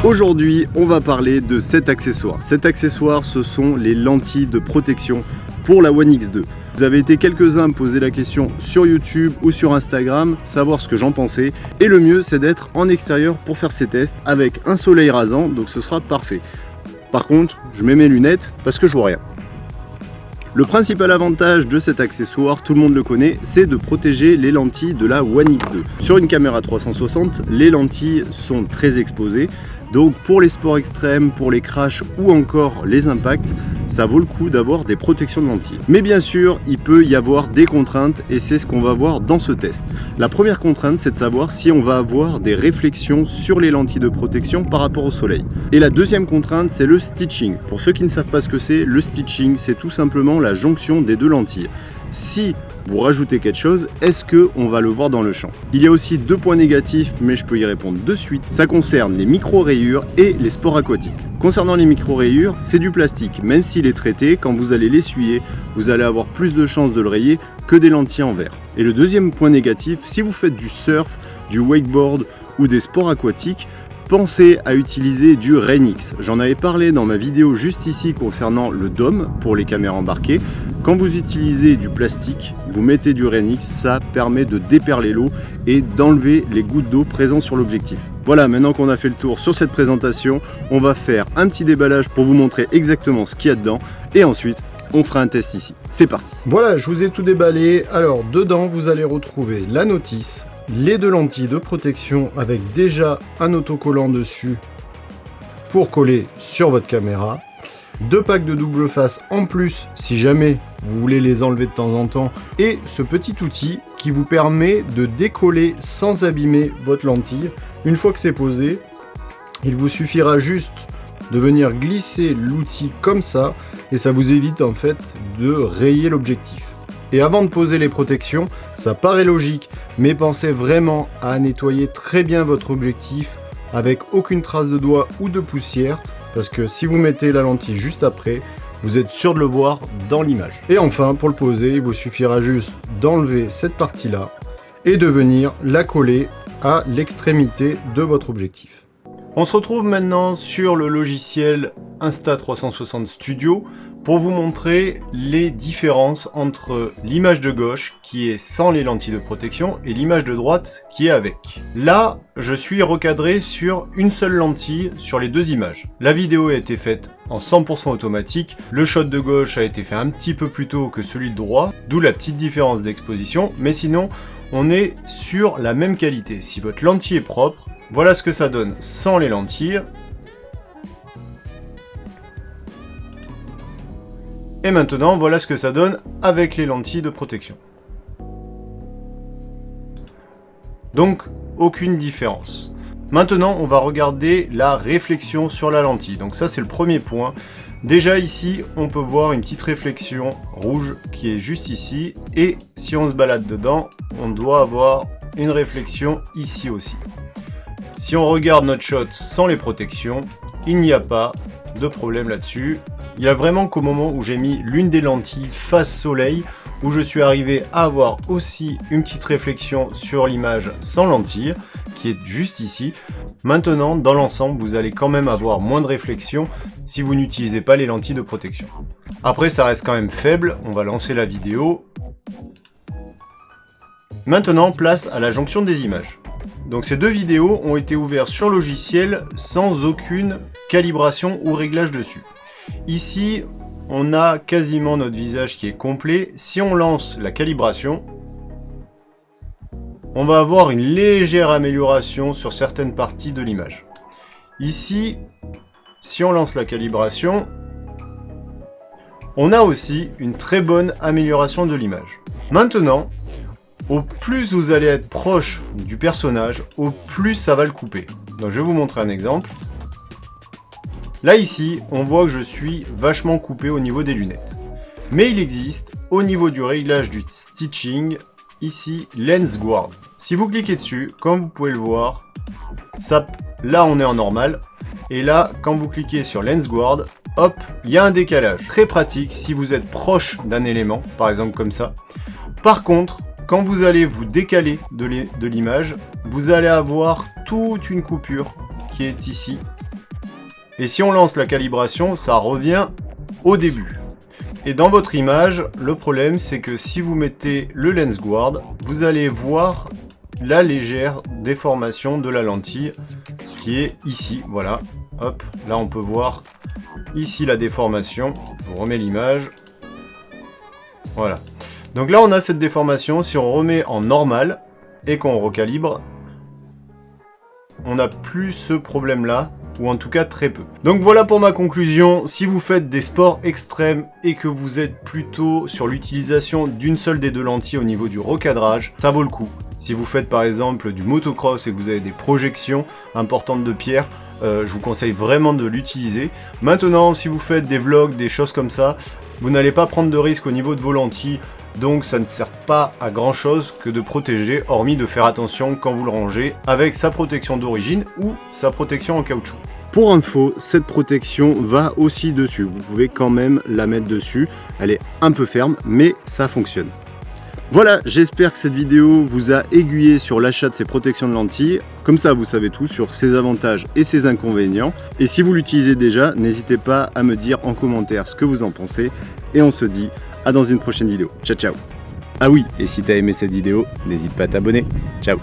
Aujourd'hui, on va parler de cet accessoire. Cet accessoire, ce sont les lentilles de protection pour la One X2. Vous avez été quelques-uns à me poser la question sur YouTube ou sur Instagram, savoir ce que j'en pensais. Et le mieux, c'est d'être en extérieur pour faire ces tests avec un soleil rasant, donc ce sera parfait. Par contre, je mets mes lunettes parce que je vois rien. Le principal avantage de cet accessoire, tout le monde le connaît, c'est de protéger les lentilles de la One X2. Sur une caméra 360, les lentilles sont très exposées. Donc pour les sports extrêmes, pour les crashs ou encore les impacts, ça vaut le coup d'avoir des protections de lentilles. Mais bien sûr, il peut y avoir des contraintes et c'est ce qu'on va voir dans ce test. La première contrainte, c'est de savoir si on va avoir des réflexions sur les lentilles de protection par rapport au soleil. Et la deuxième contrainte, c'est le stitching. Pour ceux qui ne savent pas ce que c'est, le stitching, c'est tout simplement la jonction des deux lentilles. Si vous rajoutez quelque chose, est-ce qu'on va le voir dans le champ? Il y a aussi deux points négatifs, mais je peux y répondre de suite. Ça concerne les micro-rayures et les sports aquatiques. Concernant les micro-rayures, c'est du plastique. Même s'il est traité, quand vous allez l'essuyer, vous allez avoir plus de chances de le rayer que des lentilles en verre. Et le deuxième point négatif, si vous faites du surf, du wakeboard ou des sports aquatiques, pensez à utiliser du Rain-X. J'en avais parlé dans ma vidéo juste ici concernant le dôme pour les caméras embarquées. Quand vous utilisez du plastique, vous mettez du Rain-X, ça permet de déperler l'eau et d'enlever les gouttes d'eau présentes sur l'objectif. Voilà, maintenant qu'on a fait le tour sur cette présentation, on va faire un petit déballage pour vous montrer exactement ce qu'il y a dedans et ensuite on fera un test ici. C'est parti. Voilà, je vous ai tout déballé. Alors dedans, vous allez retrouver la notice, les deux lentilles de protection avec déjà un autocollant dessus pour coller sur votre caméra, deux packs de double face en plus si jamais vous voulez les enlever de temps en temps, et ce petit outil qui vous permet de décoller sans abîmer votre lentille. Une fois que c'est posé, il vous suffira juste de venir glisser l'outil comme ça et ça vous évite en fait de rayer l'objectif. Et avant de poser les protections, ça paraît logique, mais pensez vraiment à nettoyer très bien votre objectif avec aucune trace de doigt ou de poussière, parce que si vous mettez la lentille juste après, vous êtes sûr de le voir dans l'image. Et enfin, pour le poser, il vous suffira juste d'enlever cette partie-là et de venir la coller à l'extrémité de votre objectif. On se retrouve maintenant sur le logiciel Insta360 Studio pour vous montrer les différences entre l'image de gauche qui est sans les lentilles de protection et l'image de droite qui est avec. Là, je suis recadré sur une seule lentille sur les deux images. La vidéo a été faite en 100% automatique, le shot de gauche a été fait un petit peu plus tôt que celui de droit, d'où la petite différence d'exposition, mais sinon, on est sur la même qualité. Si votre lentille est propre, voilà ce que ça donne sans les lentilles. Et maintenant, voilà ce que ça donne avec les lentilles de protection. Donc, aucune différence. Maintenant, on va regarder la réflexion sur la lentille. Donc ça, c'est le premier point. Déjà ici, on peut voir une petite réflexion rouge qui est juste ici. Et si on se balade dedans, on doit avoir une réflexion ici aussi. Si on regarde notre shot sans les protections, il n'y a pas de problème là-dessus. Il y a vraiment qu'au moment où j'ai mis l'une des lentilles face soleil, où je suis arrivé à avoir aussi une petite réflexion sur l'image sans lentille, qui est juste ici. Maintenant, dans l'ensemble, vous allez quand même avoir moins de réflexion si vous n'utilisez pas les lentilles de protection. Après, ça reste quand même faible. On va lancer la vidéo. Maintenant, place à la jonction des images. Donc ces deux vidéos ont été ouvertes sur logiciel sans aucune calibration ou réglage dessus. Ici, on a quasiment notre visage qui est complet. Si on lance la calibration, on va avoir une légère amélioration sur certaines parties de l'image. Ici, si on lance la calibration, on a aussi une très bonne amélioration de l'image. Maintenant, au plus vous allez être proche du personnage, au plus ça va le couper. Donc je vais vous montrer un exemple. Là ici, on voit que je suis vachement coupé au niveau des lunettes. Mais il existe, au niveau du réglage du stitching, ici, Lens Guard. Si vous cliquez dessus, comme vous pouvez le voir, ça, là on est en normal. Et là, quand vous cliquez sur Lens Guard, hop, il y a un décalage. Très pratique si vous êtes proche d'un élément, par exemple comme ça. Par contre, quand vous allez vous décaler de l'image, vous allez avoir toute une coupure qui est ici. Et si on lance la calibration, ça revient au début. Et dans votre image, le problème c'est que si vous mettez le lens guard, vous allez voir la légère déformation de la lentille qui est ici, voilà. Hop, là on peut voir ici la déformation. On remet l'image. Voilà. Donc là on a cette déformation. Si on remet en normal et qu'on recalibre, on n'a plus ce problème là, ou en tout cas très peu. Donc voilà pour ma conclusion. Si vous faites des sports extrêmes et que vous êtes plutôt sur l'utilisation d'une seule des deux lentilles au niveau du recadrage, ça vaut le coup. Si vous faites par exemple du motocross et que vous avez des projections importantes de pierre, je vous conseille vraiment de l'utiliser. Maintenant, si vous faites des vlogs, des choses comme ça, vous n'allez pas prendre de risque au niveau de vos lentilles, donc ça ne sert pas à grand chose que de protéger, hormis de faire attention quand vous le rangez avec sa protection d'origine ou sa protection en caoutchouc. Pour info, cette protection va aussi dessus, vous pouvez quand même la mettre dessus, elle est un peu ferme, mais ça fonctionne. Voilà, j'espère que cette vidéo vous a aiguillé sur l'achat de ces protections de lentilles. Comme ça, vous savez tout sur ses avantages et ses inconvénients. Et si vous l'utilisez déjà, n'hésitez pas à me dire en commentaire ce que vous en pensez. Et on se dit à dans une prochaine vidéo. Ciao, ciao. Ah oui, et si t'as aimé cette vidéo, n'hésite pas à t'abonner. Ciao.